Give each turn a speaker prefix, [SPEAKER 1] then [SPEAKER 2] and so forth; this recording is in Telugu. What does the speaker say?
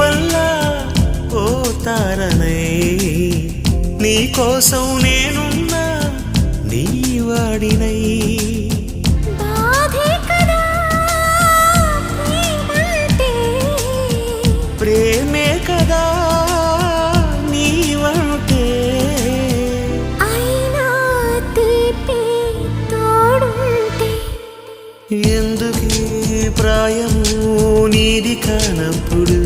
[SPEAKER 1] దీపంలా ఓ తారనై నీ కోసం నేనున్నా నీ వాడినై ప్రేమే కదా నీవంటే
[SPEAKER 2] అయినా తీపి తోడుంటే
[SPEAKER 1] ఎందుకీ ప్రాయము నీది కానప్పుడు